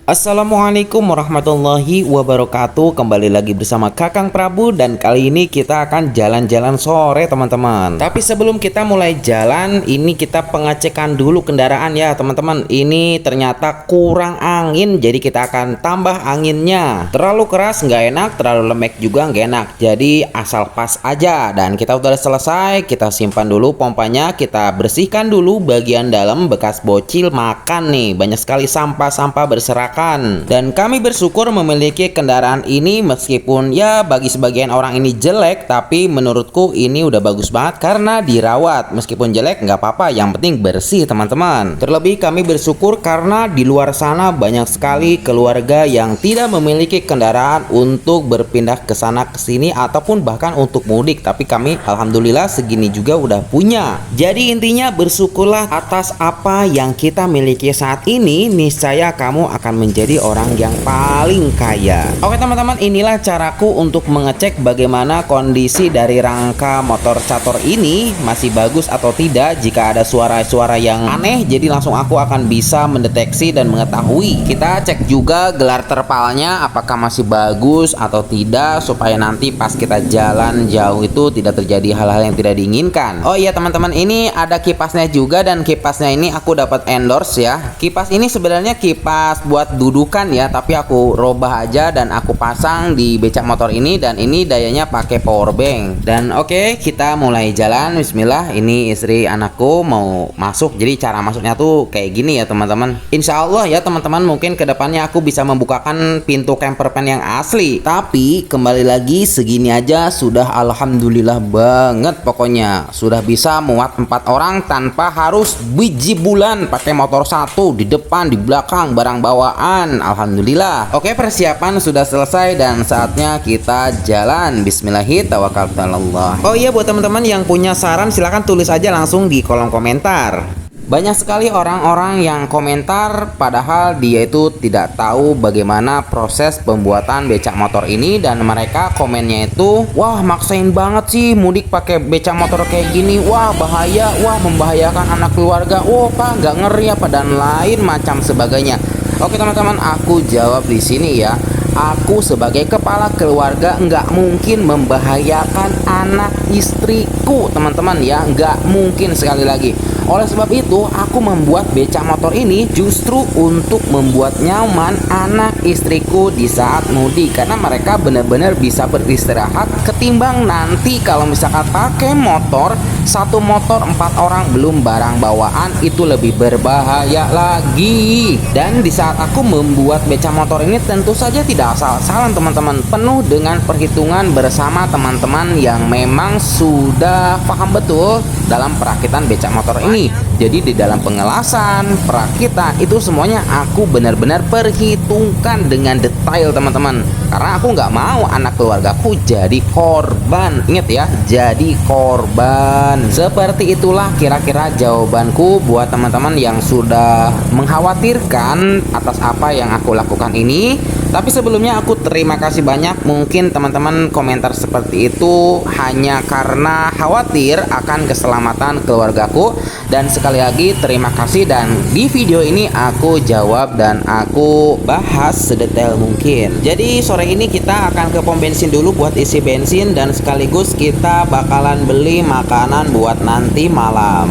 Assalamualaikum warahmatullahi wabarakatuh. Kembali lagi bersama Kakang Prabu. Dan kali ini kita akan jalan-jalan sore teman-teman. Tapi sebelum kita mulai jalan, ini kita pengecekan dulu kendaraan ya teman-teman. Ini ternyata kurang angin, jadi kita akan tambah anginnya. Terlalu keras nggak enak, terlalu lembek juga nggak enak. Jadi asal pas aja. Dan kita udah selesai, kita simpan dulu pompanya. Kita bersihkan dulu bagian dalam bekas bocil makan nih. Banyak sekali sampah-sampah berserakan. Dan kami bersyukur memiliki kendaraan ini, meskipun ya bagi sebagian orang ini jelek, tapi menurutku ini udah bagus banget karena dirawat. Meskipun jelek nggak apa-apa, yang penting bersih teman-teman. Terlebih kami bersyukur karena di luar sana banyak sekali keluarga yang tidak memiliki kendaraan untuk berpindah ke sana ke sini ataupun bahkan untuk mudik, tapi kami alhamdulillah segini juga udah punya. Jadi intinya bersyukurlah atas apa yang kita miliki saat ini, niscaya kamu akan menjadi orang yang paling kaya. Oke teman-teman, inilah caraku untuk mengecek bagaimana kondisi dari rangka motor catur ini, masih bagus atau tidak. Jika ada suara-suara yang aneh, jadi langsung aku akan bisa mendeteksi dan mengetahui. Kita cek juga gelar terpalnya apakah masih bagus atau tidak, supaya nanti pas kita jalan jauh itu tidak terjadi hal-hal yang tidak diinginkan. Oh iya teman-teman, ini ada kipasnya juga, dan kipasnya ini aku dapat endorse ya. Kipas ini sebenarnya kipas buat dudukan ya, tapi aku robah aja dan aku pasang di becak motor ini, dan ini dayanya pakai power bank. Dan oke, kita mulai jalan. Bismillah. Ini istri anakku mau masuk, jadi cara masuknya tuh kayak gini ya teman-teman. Insya Allah ya teman-teman, mungkin kedepannya aku bisa membukakan pintu camper van yang asli, tapi kembali lagi segini aja sudah alhamdulillah banget. Pokoknya sudah bisa muat 4 orang tanpa harus biji bulan pakai motor satu di depan di belakang barang bawaan. Alhamdulillah. Oke, persiapan sudah selesai dan saatnya kita jalan. Bismillahirrahmanirrahim. Oh iya, buat teman-teman yang punya saran silahkan tulis aja langsung di kolom komentar. Banyak sekali orang-orang yang komentar padahal dia itu tidak tahu bagaimana proses pembuatan becak motor ini, dan mereka komennya itu, wah maksain banget sih mudik pakai becak motor kayak gini, wah bahaya, wah membahayakan anak keluarga, wah pak nggak ngeri apa, dan lain macam sebagainya. Oke teman-teman, aku jawab di sini ya. Aku sebagai kepala keluarga nggak mungkin membahayakan anak istriku teman-teman ya, nggak mungkin sekali lagi. Oleh sebab itu aku membuat becak motor ini justru untuk membuat nyaman anak istriku di saat mudik, karena mereka benar-benar bisa beristirahat, ketimbang nanti kalau misalkan pakai motor, satu motor 4 orang belum barang bawaan, itu lebih berbahaya lagi. Dan di saat aku membuat becak motor ini tentu saja tidak asal-asalan teman-teman, penuh dengan perhitungan bersama teman-teman yang memang sudah paham betul dalam perakitan becak motor ini. Jadi di dalam pengelasan, perakitan, itu semuanya aku benar-benar perhitungkan dengan detail teman-teman, karena aku nggak mau anak keluargaku jadi korban. Ingat ya, jadi korban. Seperti itulah kira-kira jawabanku buat teman-teman yang sudah mengkhawatirkan atas apa yang aku lakukan ini. Tapi sebelumnya aku terima kasih banyak. Mungkin teman-teman komentar seperti itu hanya karena khawatir akan keselamatan keluargaku. Dan sekali lagi terima kasih, dan di video ini aku jawab dan aku bahas sedetail mungkin. Jadi sore ini kita akan ke pom bensin dulu buat isi bensin, dan sekaligus kita bakalan beli makanan buat nanti malam.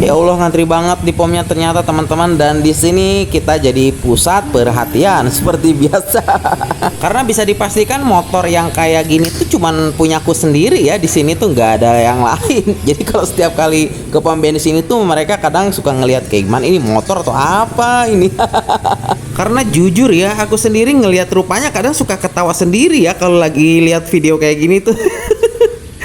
Ya Allah, ngantri banget di pomnya ternyata teman-teman, dan di sini kita jadi pusat perhatian seperti biasa. Karena bisa dipastikan motor yang kayak gini tuh cuman punyaku sendiri ya, di sini tuh nggak ada yang lain. Jadi kalau setiap kali ke pom bensin itu mereka kadang suka ngelihat kayak gimana ini motor atau apa ini. Karena jujur ya, aku sendiri ngelihat rupanya kadang suka ketawa sendiri ya kalau lagi lihat video kayak gini tuh.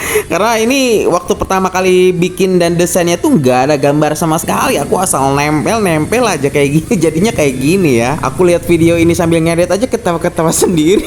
Karena ini waktu pertama kali bikin dan desainnya tuh nggak ada gambar sama sekali. Aku asal nempel aja kayak gini, jadinya kayak gini ya. Aku lihat video ini sambil ngedit aja ketawa-ketawa sendiri.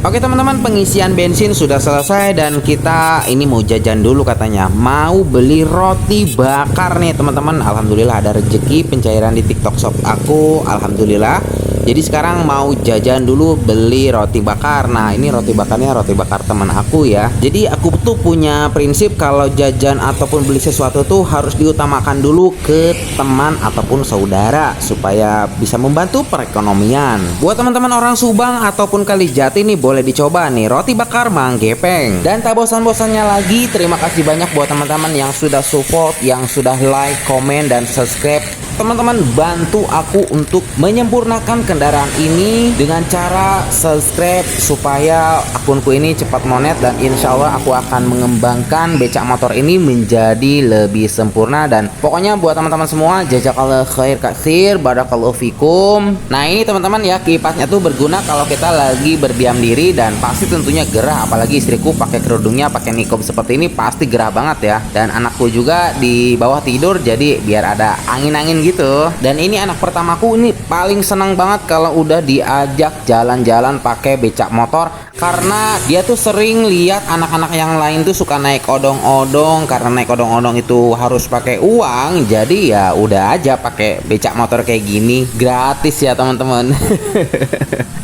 Oke teman-teman, pengisian bensin sudah selesai dan kita ini mau jajan dulu katanya. Mau beli roti bakar nih teman-teman. Alhamdulillah ada rezeki pencairan di TikTok Shop aku. Alhamdulillah. Jadi sekarang mau jajan dulu beli roti bakar. Nah ini roti bakarnya roti bakar teman aku ya. Jadi aku tuh punya prinsip kalau jajan ataupun beli sesuatu tuh harus diutamakan dulu ke teman ataupun saudara supaya bisa membantu perekonomian. Buat teman-teman orang Subang ataupun Kalijati nih boleh dicoba nih roti bakar Mang Gepeng. Dan tak bosan-bosannya lagi, terima kasih banyak buat teman-teman yang sudah support, yang sudah like, komen, dan subscribe. Teman-teman bantu aku untuk menyempurnakan kendaraan ini dengan cara subscribe supaya akunku ini cepat monet, dan insya Allah aku akan mengembangkan becak motor ini menjadi lebih sempurna. Dan pokoknya buat teman-teman semua, jazakallahu khair katsir, barakallahu fikum. Nah ini teman-teman ya, kipasnya tuh berguna kalau kita lagi berdiam diri dan pasti tentunya gerah, apalagi istriku pakai kerudungnya pakai niqab seperti ini pasti gerah banget ya. Dan anakku juga di bawah tidur, jadi biar ada angin-angin gitu. Dan ini anak pertamaku ini paling senang banget kalau udah diajak jalan-jalan pakai becak motor, karena dia tuh sering lihat anak-anak yang lain tuh suka naik odong-odong. Karena naik odong-odong itu harus pakai uang, jadi ya udah aja pakai becak motor kayak gini gratis ya teman-teman.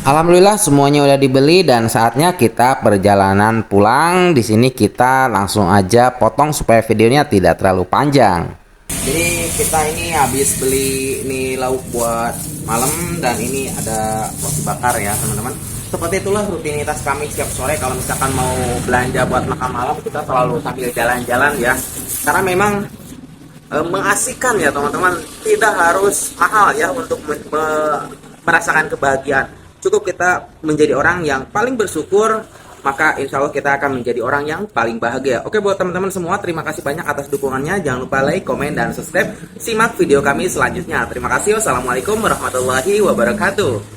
Alhamdulillah semuanya udah dibeli dan saatnya kita perjalanan pulang. Di sini kita langsung aja potong supaya videonya tidak terlalu panjang. Jadi kita ini habis beli ini lauk buat malam, dan ini ada roti bakar ya teman-teman. Seperti itulah rutinitas kami setiap sore kalau misalkan mau belanja buat makan malam, kita selalu sambil jalan-jalan ya. Karena memang mengasihkan ya teman-teman, tidak harus mahal ya untuk merasakan kebahagiaan. Cukup kita menjadi orang yang paling bersyukur, maka insya Allah kita akan menjadi orang yang paling bahagia. Oke, buat teman-teman semua, terima kasih banyak atas dukungannya. Jangan lupa like, komen, dan subscribe. Simak video kami selanjutnya. Terima kasih. Wassalamualaikum warahmatullahi wabarakatuh.